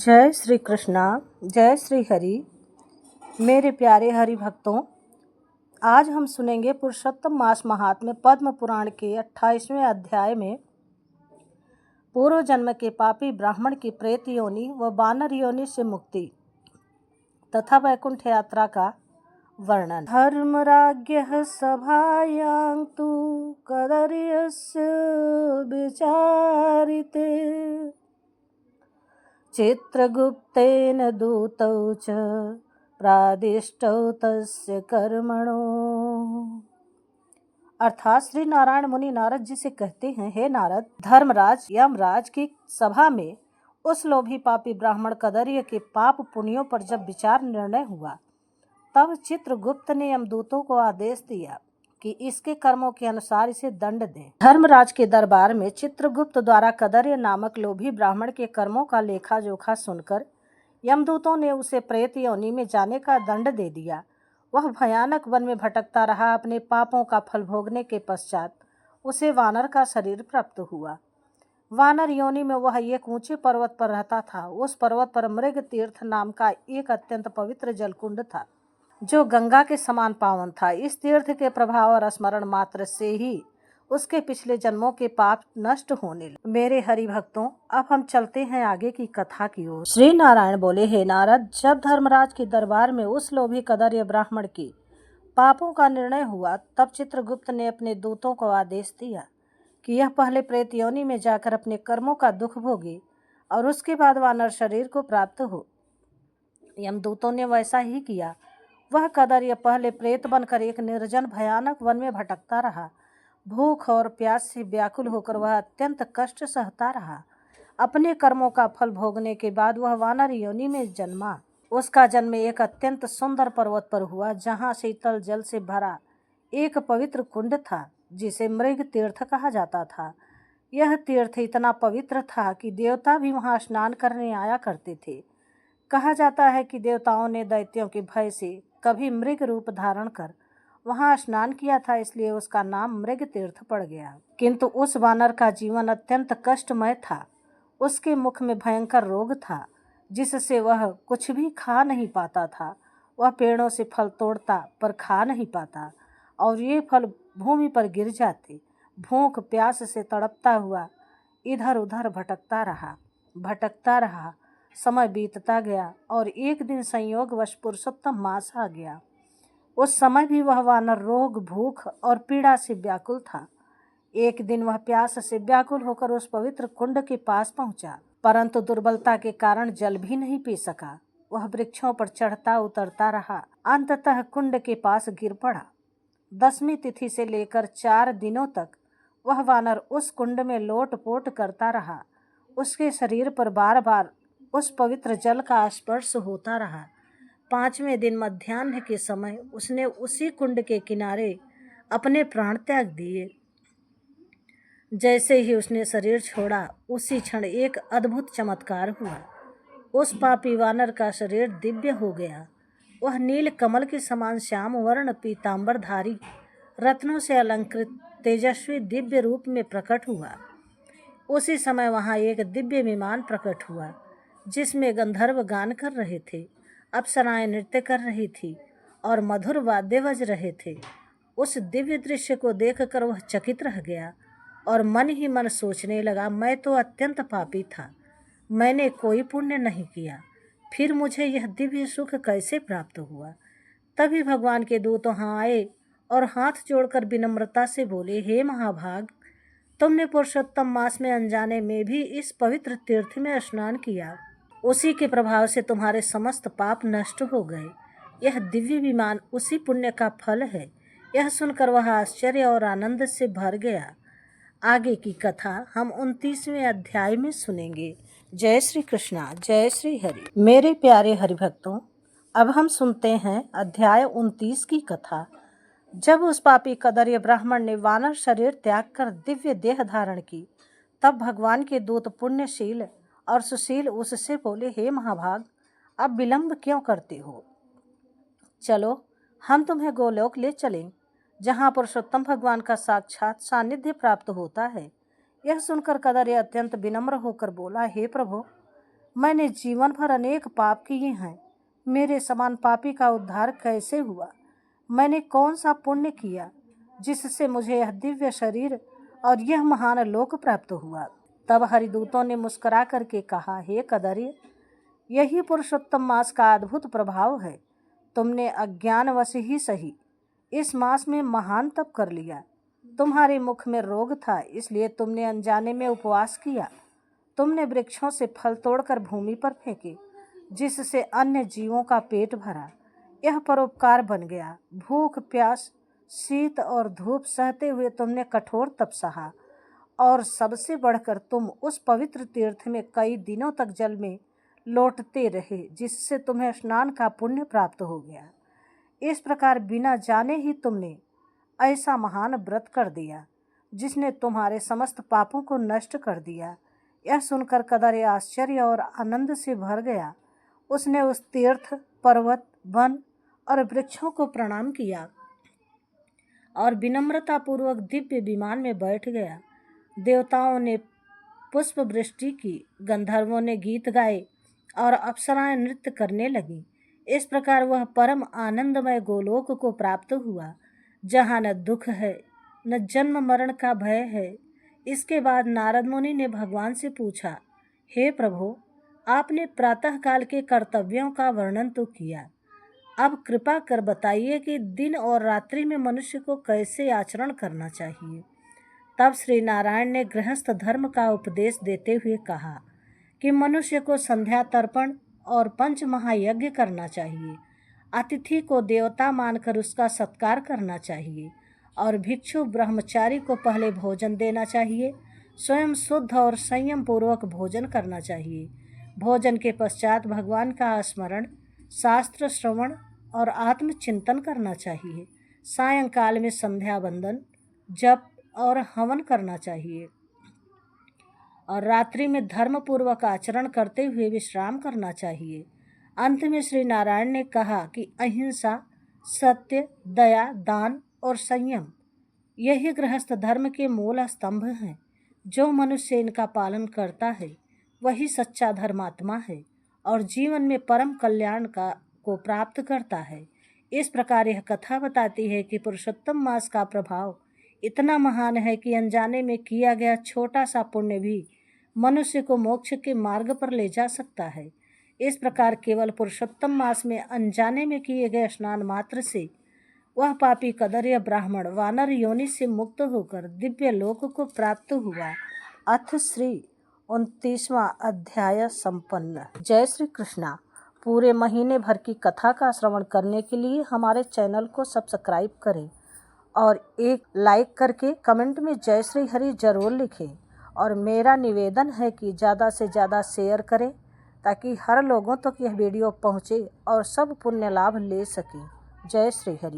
जय श्री कृष्णा, जय श्री हरि। मेरे प्यारे हरि भक्तों, आज हम सुनेंगे पुरुषोत्तम मास महात्म्य पद्म पुराण के 28वें अध्याय में पूर्व जन्म के पापी ब्राह्मण की प्रेत योनि व वानर योनि से मुक्ति तथा वैकुंठ यात्रा का वर्णन। धर्मराज्ञः सभायां तु कदर्यस्य विचारिते चित्रगुप्तेन दूतौ च प्रादिष्टौ तस्य कर्मणो। अर्थात श्री नारायण मुनि नारद जी से कहते हैं, हे नारद, धर्मराज यमराज की सभा में उस लोभी पापी ब्राह्मण कदर्य के पाप पुण्यों पर जब विचार निर्णय हुआ, तब चित्रगुप्त ने यमदूतों को आदेश दिया कि इसके कर्मों के अनुसार इसे दंड दें। धर्मराज के दरबार में चित्रगुप्त द्वारा कदर्य नामक लोभी ब्राह्मण के कर्मों का लेखा जोखा सुनकर यमदूतों ने उसे प्रेत योनि में जाने का दंड दे दिया। वह भयानक वन में भटकता रहा। अपने पापों का फल भोगने के पश्चात उसे वानर का शरीर प्राप्त हुआ। वानर योनि में वह एक ऊंचे पर्वत पर रहता था। उस पर्वत पर मृग तीर्थ नाम का एक अत्यंत पवित्र जलकुंड था, जो गंगा के समान पावन था। इस तीर्थ के प्रभाव और स्मरण मात्र से ही उसके पिछले जन्मों के पाप नष्ट होने लगे। मेरे हरि भक्तों, अब हम चलते हैं आगे की कथा की ओर। श्री नारायण बोले, हे नारद, जब धर्मराज के दरबार में उस लोभी कदर्य ब्राह्मण की पापों का निर्णय हुआ, तब चित्रगुप्त ने अपने दूतों को आदेश दिया कि यह पहले प्रेत योनि में जाकर अपने कर्मों का दुख भोगे और उसके बाद वानर शरीर को प्राप्त हो। यमदूतों ने वैसा ही किया। वह कदर्य पहले प्रेत बनकर एक निर्जन भयानक वन में भटकता रहा। भूख और प्यास से व्याकुल होकर वह अत्यंत कष्ट सहता रहा। अपने कर्मों का फल भोगने के बाद वह वानर योनि में जन्मा। उसका जन्म एक अत्यंत सुंदर पर्वत पर हुआ, जहाँ शीतल जल से भरा एक पवित्र कुंड था, जिसे मृग तीर्थ कहा जाता था। यह तीर्थ इतना पवित्र था कि देवता भी वहाँ स्नान करने आया करते थे। कहा जाता है कि देवताओं ने दैत्यों के भय से कभी मृग रूप धारण कर वहां स्नान किया था, इसलिए उसका नाम मृग तीर्थ पड़ गया। किंतु उस वानर का जीवन अत्यंत कष्टमय था। उसके मुख में भयंकर रोग था, जिससे वह कुछ भी खा नहीं पाता था। वह पेड़ों से फल तोड़ता पर खा नहीं पाता, और ये फल भूमि पर गिर जाते। भूख प्यास से तड़पता हुआ इधर उधर भटकता रहा। समय बीतता गया और एक दिन संयोगवश पुरुषोत्तम मास आ गया। उस समय भी वह वानर रोग, भूख और पीड़ा से व्याकुल था। एक दिन वह प्यास से व्याकुल होकर उस पवित्र कुंड के पास पहुंचा, परंतु दुर्बलता के कारण जल भी नहीं पी सका। वह वृक्षों पर चढ़ता उतरता रहा। अंततः कुंड के पास गिर पड़ा। 10वीं तिथि से लेकर 4 दिनों तक वह वानर उस कुंड में लोटपोट करता रहा। उसके शरीर पर बार बार उस पवित्र जल का स्पर्श होता रहा। 5वें दिन मध्याह्न के समय उसने उसी कुंड के किनारे अपने प्राण त्याग दिए। जैसे ही उसने शरीर छोड़ा, उसी क्षण एक अद्भुत चमत्कार हुआ। उस पापी वानर का शरीर दिव्य हो गया। वह नील कमल के समान श्याम वर्ण पीतांबरधारी, रत्नों से अलंकृत तेजस्वी दिव्य रूप में प्रकट हुआ। उसी समय वहाँ एक दिव्य विमान प्रकट हुआ, जिसमें गंधर्व गान कर रहे थे, अप्सराएं नृत्य कर रही थी और मधुर वाद्य बज रहे थे। उस दिव्य दृश्य को देखकर वह चकित रह गया और मन ही मन सोचने लगा, मैं तो अत्यंत पापी था, मैंने कोई पुण्य नहीं किया, फिर मुझे यह दिव्य सुख कैसे प्राप्त हुआ। तभी भगवान के दूत वहाँ आए और हाथ जोड़कर विनम्रता से बोले, हे महाभाग, तुमने पुरुषोत्तम मास में अनजाने में भी इस पवित्र तीर्थ में स्नान किया। उसी के प्रभाव से तुम्हारे समस्त पाप नष्ट हो गए। यह दिव्य विमान उसी पुण्य का फल है। यह सुनकर वह आश्चर्य और आनंद से भर गया। आगे की कथा हम 29वें अध्याय में सुनेंगे। जय श्री कृष्णा, जय श्री हरि। मेरे प्यारे हरि भक्तों, अब हम सुनते हैं अध्याय 29 की कथा। जब उस पापी कदर्य ब्राह्मण ने वानर शरीर त्याग कर दिव्य देह धारण की, तब भगवान के दूत पुण्यशील और सुशील उससे बोले, हे महाभाग, अब विलंब क्यों करते हो? चलो, हम तुम्हें गोलोक ले चलें, जहाँ पुरुषोत्तम भगवान का साक्षात सानिध्य प्राप्त होता है। यह सुनकर कदर्य अत्यंत विनम्र होकर बोला, हे प्रभु, मैंने जीवन भर अनेक पाप किए हैं। मेरे समान पापी का उद्धार कैसे हुआ? मैंने कौन सा पुण्य किया जिससे मुझे यह दिव्य शरीर और यह महान लोक प्राप्त हुआ? तब हरिदूतों ने मुस्कुरा करके कहा, हे कदर्य, यही पुरुषोत्तम मास का अद्भुत प्रभाव है। तुमने अज्ञानवश ही सही इस मास में महान तप कर लिया। तुम्हारे मुख में रोग था, इसलिए तुमने अनजाने में उपवास किया। तुमने वृक्षों से फल तोड़कर भूमि पर फेंके, जिससे अन्य जीवों का पेट भरा। यह परोपकार बन गया। भूख, प्यास, शीत और धूप सहते हुए तुमने कठोर तप सहा, और सबसे बढ़कर तुम उस पवित्र तीर्थ में कई दिनों तक जल में लौटते रहे, जिससे तुम्हें स्नान का पुण्य प्राप्त हो गया। इस प्रकार बिना जाने ही तुमने ऐसा महान व्रत कर दिया जिसने तुम्हारे समस्त पापों को नष्ट कर दिया। यह सुनकर कदर्य आश्चर्य और आनंद से भर गया। उसने उस तीर्थ, पर्वत, वन और वृक्षों को प्रणाम किया और विनम्रता पूर्वक दिव्य विमान में बैठ गया। देवताओं ने पुष्प वृष्टि की, गंधर्वों ने गीत गाए और अप्सराएं नृत्य करने लगीं। इस प्रकार वह परम आनंदमय गोलोक को प्राप्त हुआ, जहाँ न दुख है न जन्म मरण का भय है। इसके बाद नारद मुनि ने भगवान से पूछा, हे प्रभु, आपने प्रातःकाल के कर्तव्यों का वर्णन तो किया, अब कृपा कर बताइए कि दिन और रात्रि में मनुष्य को कैसे आचरण करना चाहिए। तब श्री नारायण ने गृहस्थ धर्म का उपदेश देते हुए कहा कि मनुष्य को संध्या तर्पण और पंच महायज्ञ करना चाहिए, अतिथि को देवता मानकर उसका सत्कार करना चाहिए, और भिक्षु ब्रह्मचारी को पहले भोजन देना चाहिए। स्वयं शुद्ध और संयम पूर्वक भोजन करना चाहिए। भोजन के पश्चात भगवान का स्मरण, शास्त्र श्रवण और आत्मचिंतन करना चाहिए। सायंकाल में संध्या वंदन, जप और हवन करना चाहिए, और रात्रि में धर्म पूर्वक आचरण करते हुए विश्राम करना चाहिए। अंत में श्री नारायण ने कहा कि अहिंसा, सत्य, दया, दान और संयम यही गृहस्थ धर्म के मूल स्तंभ हैं। जो मनुष्य इनका पालन करता है वही सच्चा धर्मात्मा है और जीवन में परम कल्याण को प्राप्त करता है। इस प्रकार यह कथा बताती है कि पुरुषोत्तम मास का प्रभाव इतना महान है कि अनजाने में किया गया छोटा सा पुण्य भी मनुष्य को मोक्ष के मार्ग पर ले जा सकता है। इस प्रकार केवल पुरुषोत्तम मास में अनजाने में किए गए स्नान मात्र से वह पापी कदर्य ब्राह्मण वानर योनि से मुक्त होकर दिव्य लोक को प्राप्त हुआ। अथ श्री 29वां अध्याय संपन्न। जय श्री कृष्णा। पूरे महीने भर की कथा का श्रवण करने के लिए हमारे चैनल को सब्सक्राइब करें और एक लाइक करके कमेंट में जय श्री हरि जरूर लिखें। और मेरा निवेदन है कि ज़्यादा से ज़्यादा शेयर करें ताकि हर लोगों तक यह वीडियो पहुँचे और सब पुण्य लाभ ले सकें। जय श्री हरि।